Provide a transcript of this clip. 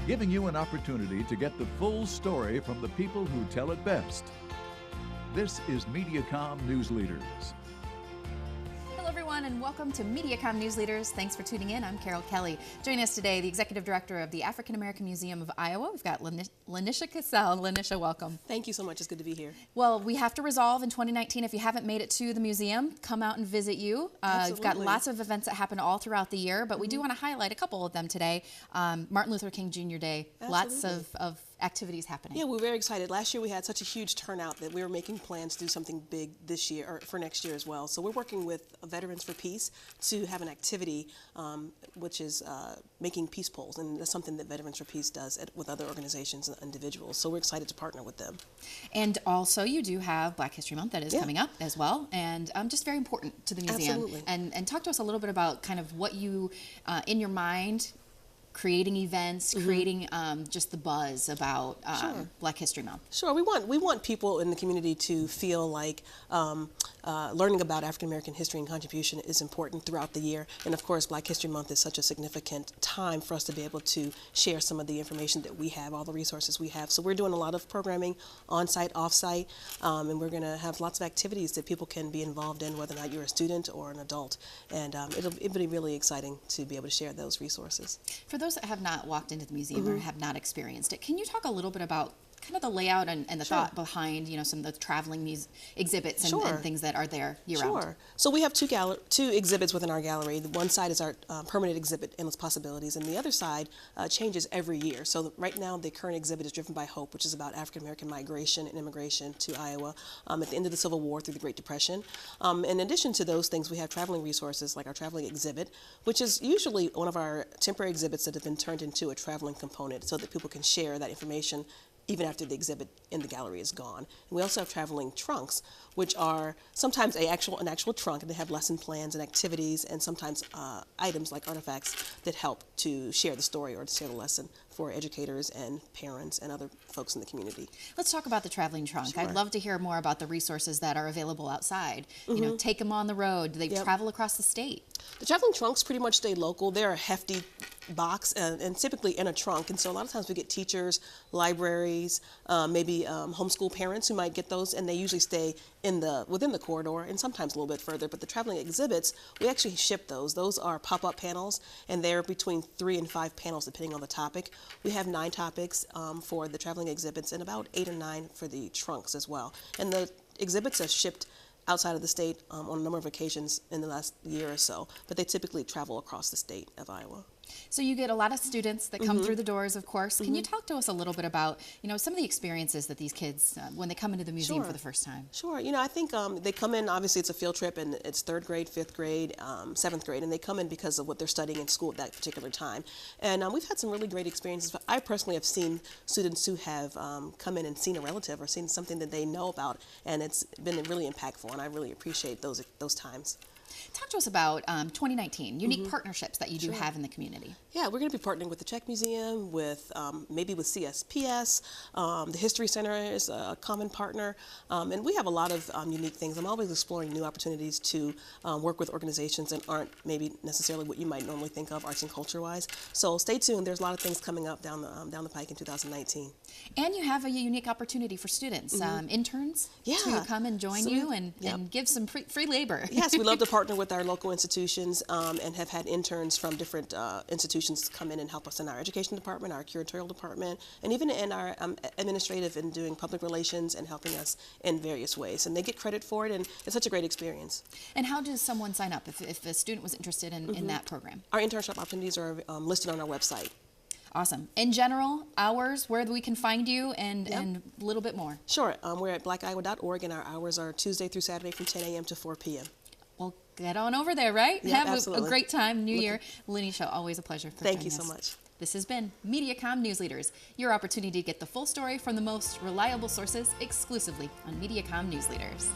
giving you an opportunity to get the full story from the people who tell it best. This is Mediacom News Leaders. Hello, everyone, and welcome to Mediacom News Leaders. Thanks for tuning in. I'm Carol Kelly. Joining us today, the Executive Director of the African American Museum of Iowa. We've got LaNisha Cassell. LaNisha, welcome. Thank you so much. It's good to be here. Well, we have to resolve in 2019, if you haven't made it to the museum, come out and visit you. We've got lots of events that happen all throughout the year, but we do want to highlight a couple of them today. Martin Luther King Jr. Day, lots of activities happening. Yeah, we're very excited. Last year we had such a huge turnout that we were making plans to do something big this year, or for next year as well. So we're working with Veterans for Peace to have an activity which is making peace poles, and that's something that Veterans for Peace does with other organizations and individuals. So we're excited to partner with them. And also you do have Black History Month that is coming up as well, and just very important to the museum. Absolutely. And talk to us a little bit about kind of what you, in your mind, creating events, creating just the buzz about Black History Month. Sure, we want people in the community to feel like learning about African American history and contribution is important throughout the year. And of course, Black History Month is such a significant time for us to be able to share some of the information that we have, all the resources we have. So we're doing a lot of programming on-site, off-site, and we're going to have lots of activities that people can be involved in, whether or not you're a student or an adult. And it'll be really exciting to be able to share those resources. For those that have not walked into the museum or have not experienced it, can you talk a little bit about kind of the layout and the thought behind, you know, some of the traveling exhibits and things that are there year-round? Sure. So we have two exhibits within our gallery. The one side is our permanent exhibit, Endless Possibilities, and the other side changes every year. So right now, the current exhibit is Driven by Hope, which is about African American migration and immigration to Iowa at the end of the Civil War through the Great Depression. In addition to those things, we have traveling resources like our traveling exhibit, which is usually one of our temporary exhibits that have been turned into a traveling component so that people can share that information even after the exhibit in the gallery is gone. And we also have traveling trunks, which are sometimes an actual trunk, and they have lesson plans and activities, and sometimes items like artifacts that help to share the story or to share the lesson for educators and parents and other folks in the community. Let's talk about the traveling trunk. Sure. I'd love to hear more about the resources that are available outside. You know, take them on the road. Do they travel across the state? The traveling trunks pretty much stay local. They're a hefty box and typically in a trunk, and so a lot of times we get teachers, libraries, maybe homeschool parents who might get those, and they usually stay within the corridor and sometimes a little bit further. But the traveling exhibits, we actually ship those. Those are pop-up panels, and they're between 3 and 5 panels depending on the topic. We have 9 topics for the traveling exhibits and about 8 or 9 for the trunks as well. And the exhibits are shipped outside of the state on a number of occasions in the last year or so, but they typically travel across the state of Iowa. So you get a lot of students that come through the doors, of course. Can you talk to us a little bit about, you know, some of the experiences that these kids, when they come into the museum for the first time? Sure. You know, I think they come in, obviously it's a field trip, and it's 3rd grade, 5th grade, 7th grade, and they come in because of what they're studying in school at that particular time. And we've had some really great experiences. I personally have seen students who have come in and seen a relative or seen something that they know about, and it's been really impactful, and I really appreciate those times. Talk to us about 2019, unique partnerships that you do have in the community. Yeah, we're going to be partnering with the Czech Museum, with maybe with CSPS. The History Center is a common partner, and we have a lot of unique things. I'm always exploring new opportunities to work with organizations that aren't maybe necessarily what you might normally think of arts and culture-wise. So stay tuned. There's a lot of things coming up down the pike in 2019. And you have a unique opportunity for students, interns, to come and join you and give some free labor. Yes, we love to partner with our local institutions and have had interns from different institutions come in and help us in our education department, our curatorial department, and even in our administrative and doing public relations and helping us in various ways. And they get credit for it, and it's such a great experience. And how does someone sign up if a student was interested in that program? Our internship opportunities are listed on our website. Awesome. In general, hours, where we can find you, and a little bit more. Sure. We're at blackiowa.org, and our hours are Tuesday through Saturday from 10 a.m. to 4 p.m. Well, get on over there, right? Yep, Have a great time, New Year. LaNisha, always a pleasure. Thank you so much. This has been Mediacom News Leaders, your opportunity to get the full story from the most reliable sources exclusively on Mediacom News Leaders.